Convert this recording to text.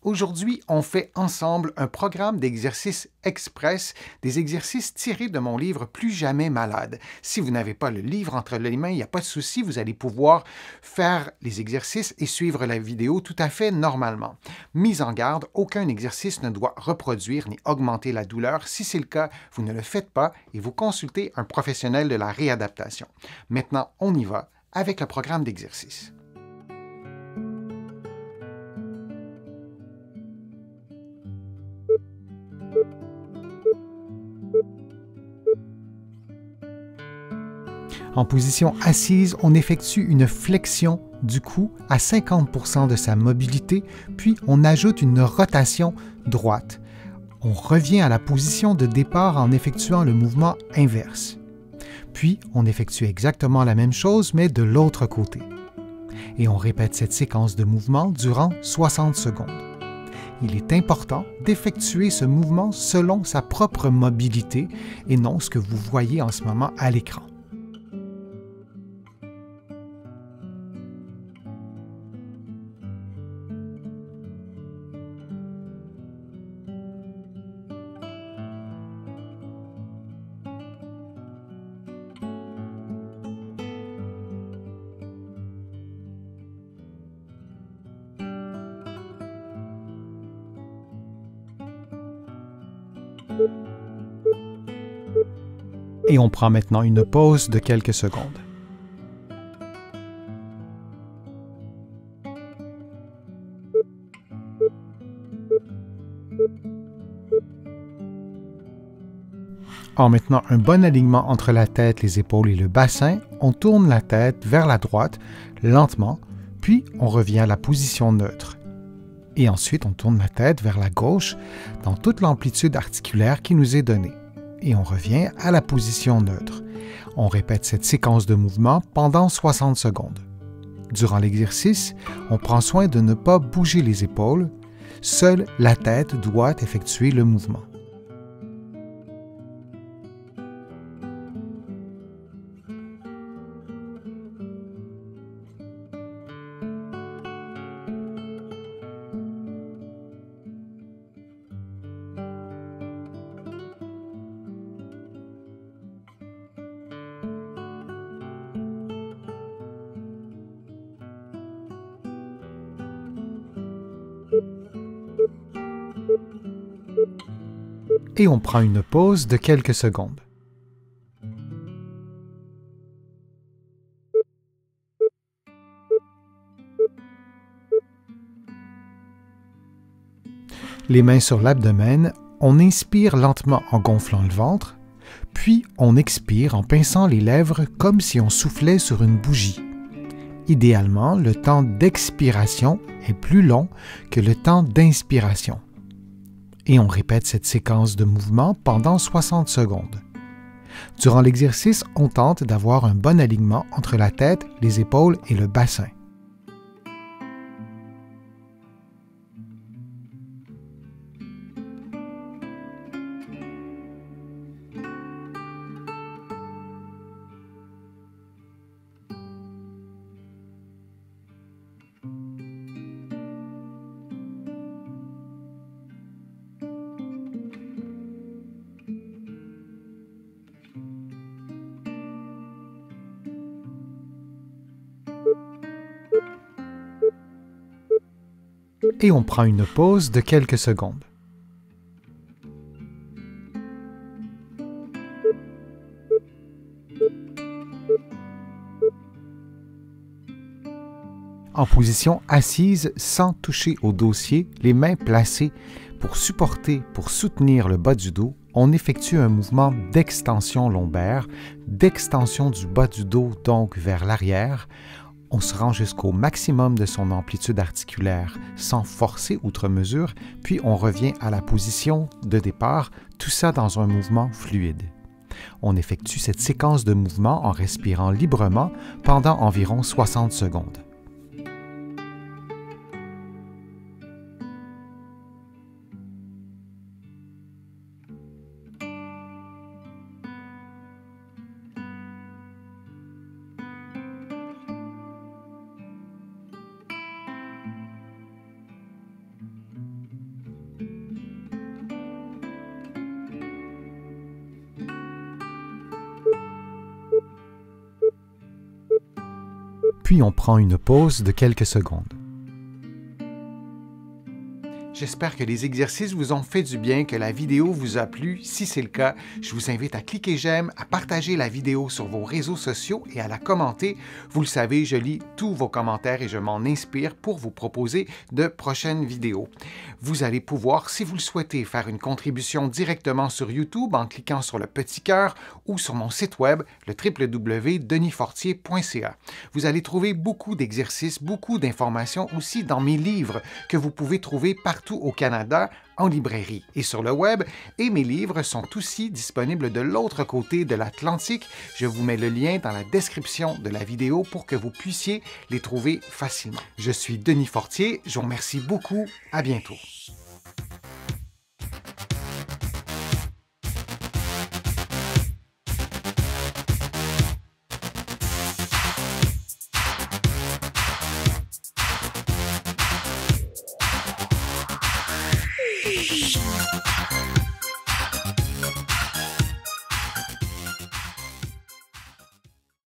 Aujourd'hui, on fait ensemble un programme d'exercices express, des exercices tirés de mon livre Plus jamais malade. Si vous n'avez pas le livre entre les mains, il n'y a pas de souci, vous allez pouvoir faire les exercices et suivre la vidéo tout à fait normalement. Mise en garde, aucun exercice ne doit reproduire ni augmenter la douleur. Si c'est le cas, vous ne le faites pas et vous consultez un professionnel de la réadaptation. Maintenant, on y va avec le programme d'exercice. En position assise, on effectue une flexion du cou à 50% de sa mobilité, puis on ajoute une rotation droite. On revient à la position de départ en effectuant le mouvement inverse. Puis, on effectue exactement la même chose, mais de l'autre côté. Et on répète cette séquence de mouvements durant 60 secondes. Il est important d'effectuer ce mouvement selon sa propre mobilité et non ce que vous voyez en ce moment à l'écran. Et on prend maintenant une pause de quelques secondes. En maintenant un bon alignement entre la tête, les épaules et le bassin, on tourne la tête vers la droite lentement, puis on revient à la position neutre. Et ensuite, on tourne la tête vers la gauche dans toute l'amplitude articulaire qui nous est donnée. Et on revient à la position neutre. On répète cette séquence de mouvements pendant 60 secondes. Durant l'exercice, on prend soin de ne pas bouger les épaules. Seule la tête doit effectuer le mouvement. Et on prend une pause de quelques secondes. Les mains sur l'abdomen, on inspire lentement en gonflant le ventre, puis on expire en pinçant les lèvres comme si on soufflait sur une bougie. Idéalement, le temps d'expiration est plus long que le temps d'inspiration. Et on répète cette séquence de mouvements pendant 60 secondes. Durant l'exercice, on tente d'avoir un bon alignement entre la tête, les épaules et le bassin. Et on prend une pause de quelques secondes. En position assise, sans toucher au dossier, les mains placées pour soutenir le bas du dos, on effectue un mouvement d'extension lombaire, d'extension du bas du dos donc vers l'arrière. On se rend jusqu'au maximum de son amplitude articulaire sans forcer outre mesure, puis on revient à la position de départ, tout ça dans un mouvement fluide. On effectue cette séquence de mouvements en respirant librement pendant environ 60 secondes. puis on prend une pause de quelques secondes. J'espère que les exercices vous ont fait du bien, que la vidéo vous a plu. Si c'est le cas, je vous invite à cliquer j'aime, à partager la vidéo sur vos réseaux sociaux et à la commenter. Vous le savez, je lis tous vos commentaires et je m'en inspire pour vous proposer de prochaines vidéos. Vous allez pouvoir, si vous le souhaitez, faire une contribution directement sur YouTube en cliquant sur le petit cœur ou sur mon site web, le www.denisfortier.ca. Vous allez trouver beaucoup d'exercices, beaucoup d'informations aussi dans mes livres que vous pouvez trouver partout au Canada, en librairie et sur le web, et mes livres sont aussi disponibles de l'autre côté de l'Atlantique. Je vous mets le lien dans la description de la vidéo pour que vous puissiez les trouver facilement. Je suis Denis Fortier, je vous remercie beaucoup, à bientôt.